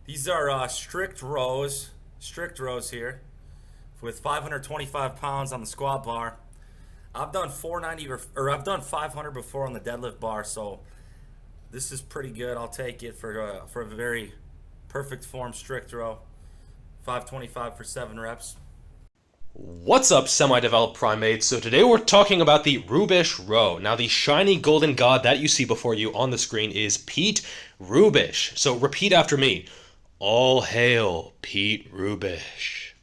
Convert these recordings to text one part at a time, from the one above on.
These are strict rows here with 525 pounds on the squat bar. I've done 490 or I've done 500 before on the deadlift bar, so this is pretty good. I'll take it for a very perfect form strict row. 525 for 7 reps. What's up, semi-developed primates? So today we're talking about the Rubish Row. Now the shiny golden god that you see before you on the screen is Pete Rubish. So repeat after me. All hail Pete Rubish.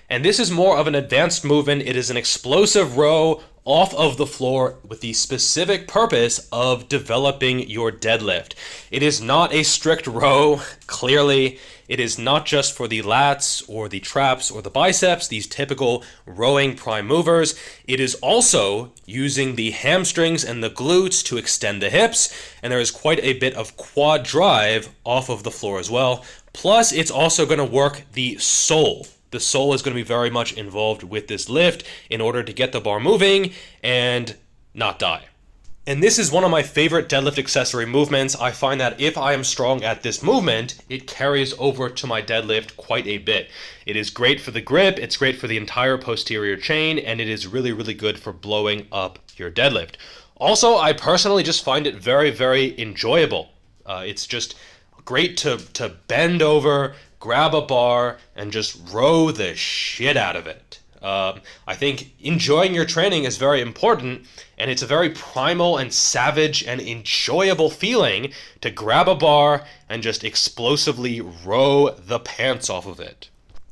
And this is more of an advanced movement. It is an explosive row off of the floor with the specific purpose of developing your deadlift. It is not a strict row, clearly. It is not just for the lats or the traps or the biceps, these typical rowing prime movers. It is also using the hamstrings and the glutes to extend the hips, and there is quite a bit of quad drive off of the floor as well. Plus, it's also going to work the sole. The sole is going to be very much involved with this lift in order to get the bar moving and not die. And this is one of my favorite deadlift accessory movements. I find that if I am strong at this movement, it carries over to my deadlift quite a bit. It is great for the grip, it's great for the entire posterior chain, and it is really, really good for blowing up your deadlift. Also, I personally just find it very, very enjoyable. It's just great to bend over, grab a bar, and just row the shit out of it. I think enjoying your training is very important, and it's a very primal and savage and enjoyable feeling to grab a bar and just explosively row the pants off of it.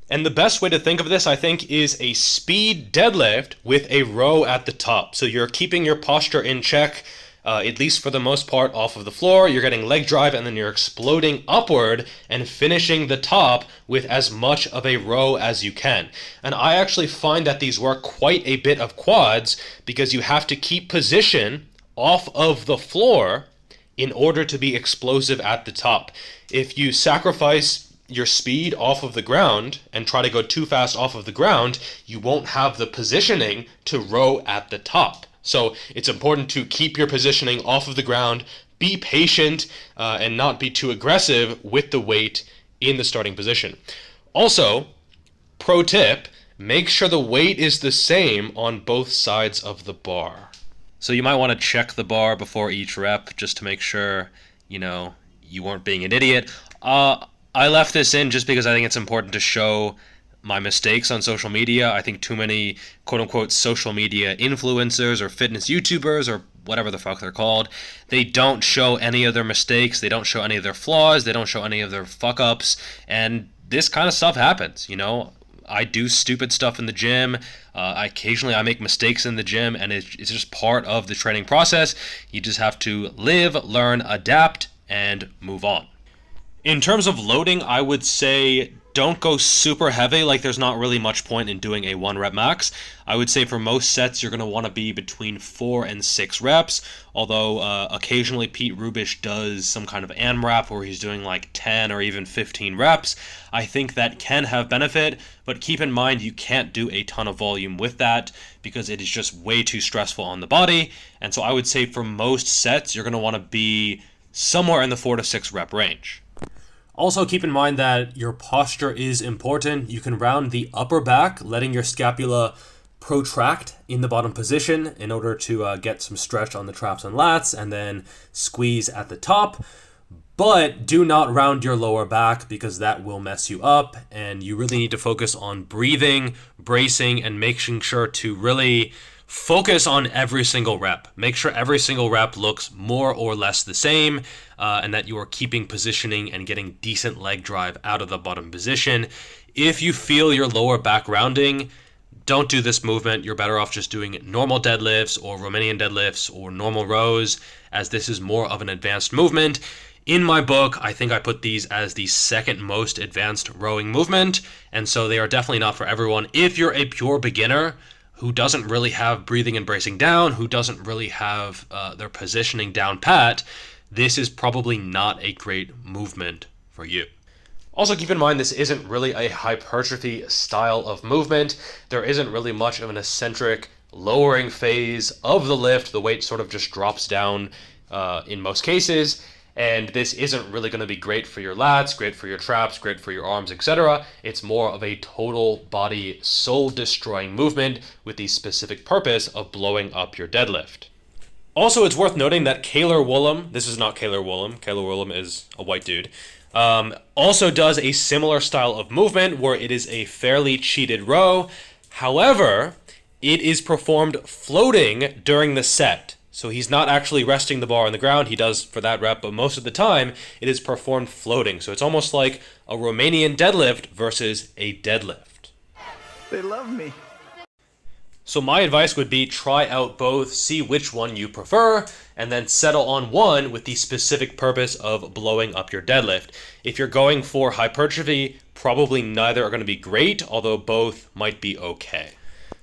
And the best way to think of this, I think, is a speed deadlift with a row at the top. So you're keeping your posture in check, at least for the most part, off of the floor. You're getting leg drive, and then you're exploding upward and finishing the top with as much of a row as you can. And I actually find that these work quite a bit of quads because you have to keep position off of the floor in order to be explosive at the top. If you sacrifice your speed off of the ground and try to go too fast off of the ground, you won't have the positioning to row at the top. So it's important to keep your positioning off of the ground, be patient, and not be too aggressive with the weight in the starting position. Also, pro tip, make sure the weight is the same on both sides of the bar. So you might want to check the bar before each rep just to make sure, you weren't being an idiot. I left this in just because I think it's important to show my mistakes on social media. I think too many quote-unquote social media influencers or fitness YouTubers or whatever the fuck they're called, they don't show any of their mistakes, they don't show any of their flaws, they don't show any of their fuck-ups, and this kind of stuff happens, I do stupid stuff in the gym. Occasionally I make mistakes in the gym, and it's just part of the training process. You just have to live, learn, adapt, and move on. In terms of loading, I would say don't go super heavy, like there's not really much point in doing a 1 rep max. I would say for most sets you're going to want to be between 4 and 6 reps, although occasionally Pete Rubish does some kind of AMRAP where he's doing like 10 or even 15 reps. I think that can have benefit, but keep in mind you can't do a ton of volume with that because it is just way too stressful on the body. And so I would say for most sets you're going to want to be somewhere in the 4 to 6 rep range. Also, keep in mind that your posture is important. You can round the upper back, letting your scapula protract in the bottom position in order to get some stretch on the traps and lats, and then squeeze at the top. But do not round your lower back because that will mess you up, and you really need to focus on breathing, bracing, and making sure to really focus on every single rep. Make sure every single rep looks more or less the same, and that you are keeping positioning and getting decent leg drive out of the bottom position. If you feel your lower back rounding, don't do this movement. You're better off just doing normal deadlifts or Romanian deadlifts or normal rows, as this is more of an advanced movement. In my book, I think I put these as the second most advanced rowing movement, and so they are definitely not for everyone. If you're a pure beginner who doesn't really have breathing and bracing down, who doesn't really have their positioning down pat, this is probably not a great movement for you. Also keep in mind this isn't really a hypertrophy style of movement. There isn't really much of an eccentric lowering phase of the lift. The weight sort of just drops down in most cases. And this isn't really going to be great for your lats, great for your traps, great for your arms, etc. It's more of a total body soul-destroying movement with the specific purpose of blowing up your deadlift. Also, it's worth noting that Cailer Woolam, this is not Cailer Woolam, Cailer Woolam is a white dude, also does a similar style of movement where it is a fairly cheated row. However, it is performed floating during the set. So he's not actually resting the bar on the ground. He does for that rep, but most of the time it is performed floating. So it's almost like a Romanian deadlift versus a deadlift. They love me. So my advice would be try out both, see which one you prefer, and then settle on one with the specific purpose of blowing up your deadlift. If you're going for hypertrophy, probably neither are going to be great, although both might be okay.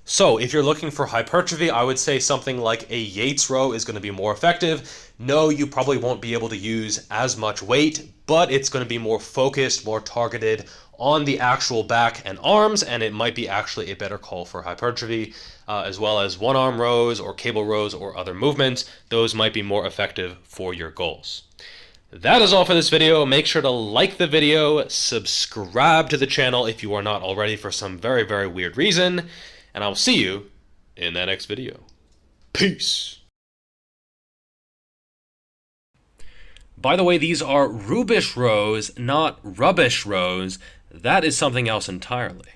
So if you're looking for hypertrophy, I would say something like a Yates row is going to be more effective. No, you probably won't be able to use as much weight, but it's going to be more focused, more targeted on the actual back and arms, and it might be actually a better call for hypertrophy, as well as one-arm rows or cable rows or other movements. Those might be more effective for your goals. That is all for this video. Make sure to like the video, subscribe to the channel if you are not already for some very, very weird reason, and I'll see you in that next video. Peace! By the way, these are Rubish Rows, not Rubish Rows. That is something else entirely.